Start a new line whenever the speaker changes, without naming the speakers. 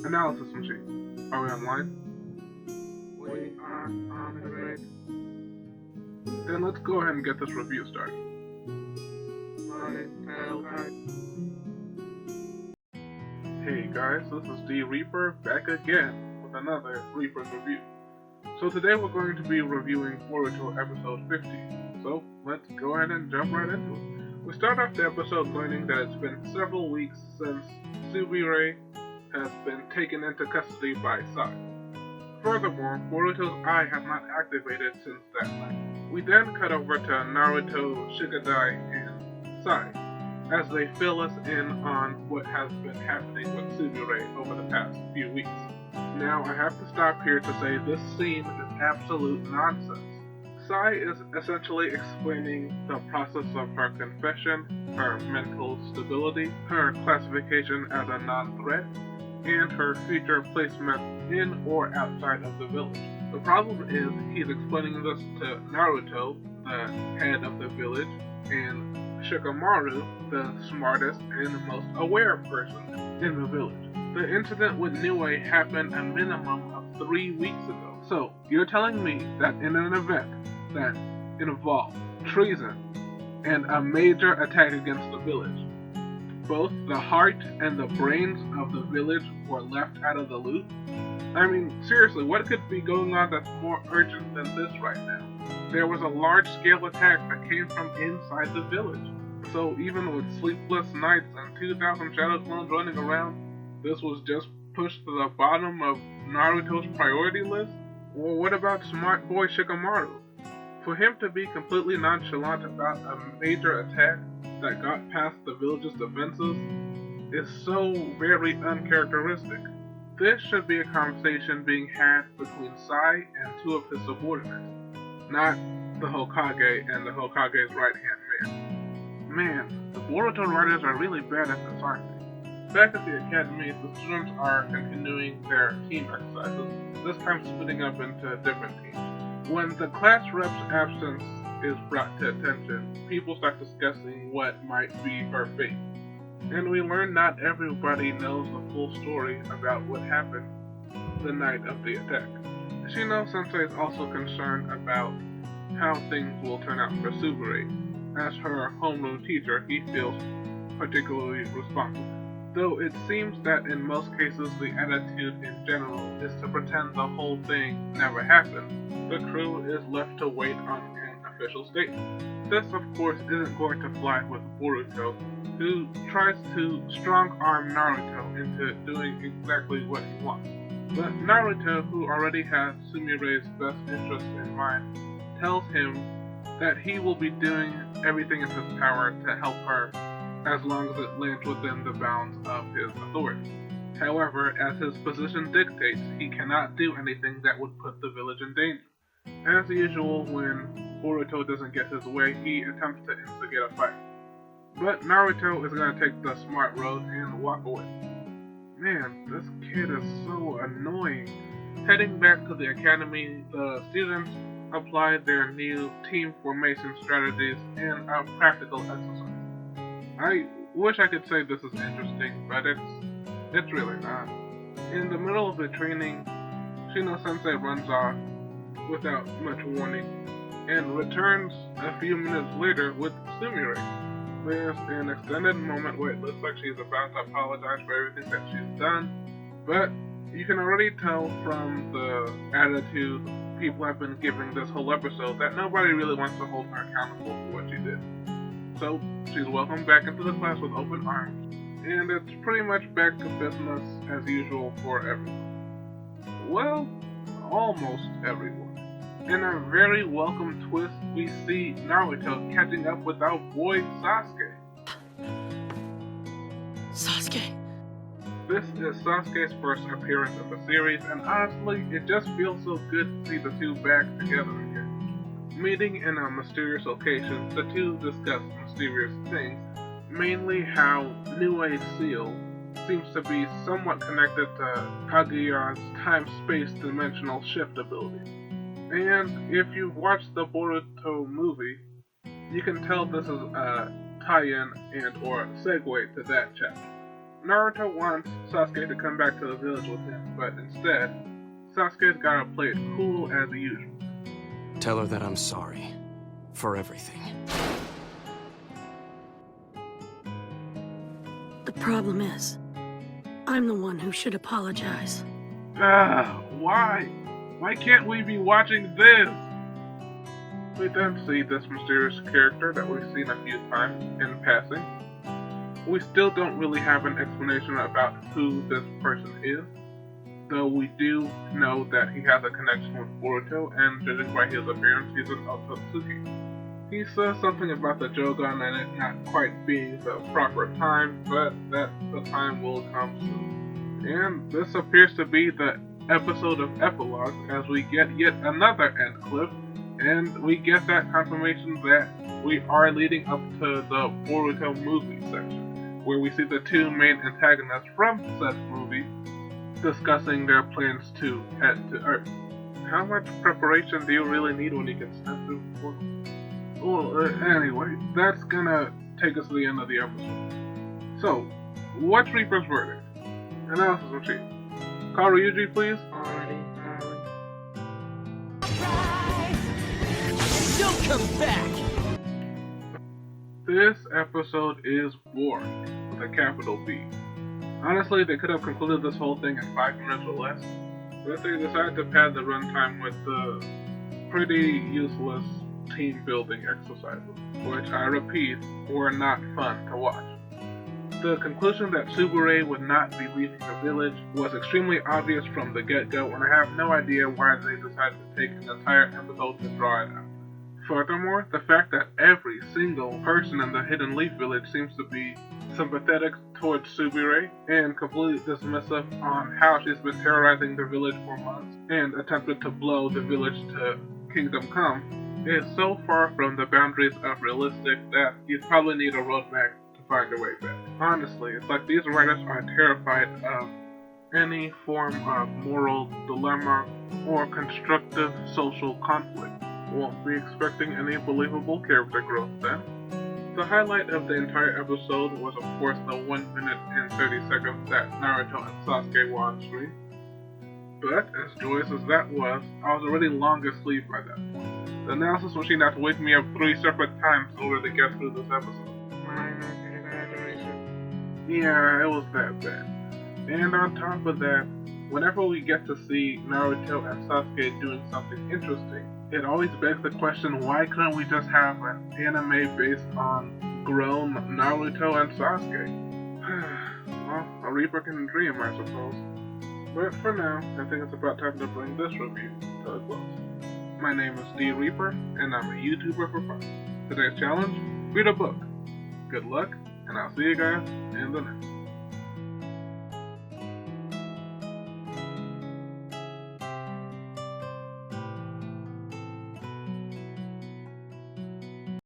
Analysis machine. Are we online? We are on the way. Then let's go ahead and get this review started. Hey guys, this is D Reaper back again with another Reaper's review. So today we're going to be reviewing Boruto episode 50. So let's go ahead and jump right into it. We start off the episode learning that it's been several weeks since Sumire has been taken into custody by Sai. Furthermore, Boruto's eye has not activated since that night. We then cut over to Naruto, Shigadai, and Sai as they fill us in on what has been happening with Sumire over the past few weeks. Now, I have to stop here to say this scene is absolute nonsense. Sai is essentially explaining the process of her confession, her mental stability, her classification as a non-threat, and her future placement in or outside of the village. The problem is he's explaining this to Naruto, the head of the village, and Shikamaru, the smartest and most aware person in the village. The incident with Niue happened a minimum of 3 weeks ago. So, you're telling me that in an event that involved treason and a major attack against the village, both the heart and the brains of the village were left out of the loop? I mean, seriously, what could be going on that's more urgent than this right now? There was a large-scale attack that came from inside the village. So even with sleepless nights and 2,000 shadow clones running around, this was just pushed to the bottom of Naruto's priority list? Well, what about smart boy Shikamaru? For him to be completely nonchalant about a major attack that got past the village's defenses is so very uncharacteristic. This should be a conversation being had between Sai and 2 of his subordinates, not the Hokage and the Hokage's right-hand man. Man, the Boruto writers are really bad at this, aren't they? Back at the academy, the students are continuing their team exercises, this time splitting up into different teams. When the class rep's absence is brought to attention, people start discussing what might be her fate. And we learn not everybody knows the full story about what happened the night of the attack. Shino Sensei is also concerned about how things will turn out for Sumire. As her homeroom teacher, he feels particularly responsible. Though it seems that in most cases the attitude in general is to pretend the whole thing never happened, the crew is left to wait on an official statement. This, of course, isn't going to fly with Boruto, who tries to strong-arm Naruto into doing exactly what he wants. But Naruto, who already has Sumire's best interests in mind, tells him that he will be doing everything in his power to help her as long as it lands within the bounds of his authority. However, as his position dictates, he cannot do anything that would put the village in danger. As usual, when Boruto doesn't get his way, he attempts to instigate a fight. But Naruto is going to take the smart road and walk away. Man, this kid is so annoying. Heading back to the academy, the students apply their new team formation strategies in a practical exercise. I wish I could say this is interesting, but it's really not. In the middle of the training, Shino Sensei runs off without much warning, and returns a few minutes later with Sumire. There's an extended moment where it looks like she's about to apologize for everything that she's done, but you can already tell from the attitude people have been giving this whole episode that nobody really wants to hold her accountable for what she did. So she's welcomed back into the class with open arms, and it's pretty much back to business as usual for everyone. Well, almost everyone. In a very welcome twist, we see Naruto catching up with our boy Sasuke.
Sasuke.
This is Sasuke's first appearance in the series, and honestly, it just feels so good to see the two back together again. Meeting in a mysterious location, the two discuss mysterious things, mainly how Niue's seal seems to be somewhat connected to Kaguya's time-space dimensional shift ability. And if you've watched the Boruto movie, you can tell this is a tie-in and or segue to that chapter. Naruto wants Sasuke to come back to the village with him, but instead, Sasuke's gotta play it cool as usual.
Tell her that I'm sorry for everything.
The problem is, I'm the one who should apologize.
Why? Why can't we be watching this? We then see this mysterious character that we've seen a few times in passing. We still don't really have an explanation about who this person is, though we do know that he has a connection with Boruto, and judging by his appearance, he's an Otsutsuki. He says something about the Jogan and it not quite being the proper time, but that the time will come soon. And this appears to be the episode of Epilogue, as we get yet another end clip, and we get that confirmation that we are leading up to the Boruto movie section, where we see the two main antagonists from said movie discussing their plans to head to Earth. How much preparation do you really need when you can step through the portal? Well, anyway, that's gonna take us to the end of the episode. So, what's Reaper's verdict? Analysis machine. Call Ryuji, please.
Don't come back!
This episode is boring, with a capital B. Honestly, they could have concluded this whole thing in 5 minutes or less, but they decided to pad the runtime with the pretty useless team building exercises, which I repeat, were not fun to watch. The conclusion that Sumire would not be leaving the village was extremely obvious from the get-go, and I have no idea why they decided to take an entire episode to draw it out. Furthermore, the fact that every single person in the Hidden Leaf village seems to be sympathetic towards Sumire and completely dismissive on how she's been terrorizing the village for months and attempted to blow the village to Kingdom Come is so far from the boundaries of realistic that you probably need a roadmap to find your way back. Honestly, it's like these writers are terrified of any form of moral dilemma or constructive social conflict. Won't be expecting any believable character growth then. The highlight of the entire episode was of course the 1 minute and 30 seconds that Naruto and Sasuke were on screen. But as joyous as that was, I was already long asleep by that point. The analysis machine had to wake me up 3 separate times in order to get through this episode. Yeah, it was that bad. And on top of that, whenever we get to see Naruto and Sasuke doing something interesting, it always begs the question, why couldn't we just have an anime based on grown Naruto and Sasuke? Well, a Reaper can dream, I suppose. But for now, I think it's about time to bring this review to a close. My name is D Reaper, and I'm a YouTuber for fun. Today's challenge, read a book. Good luck, and I'll see you guys in the next.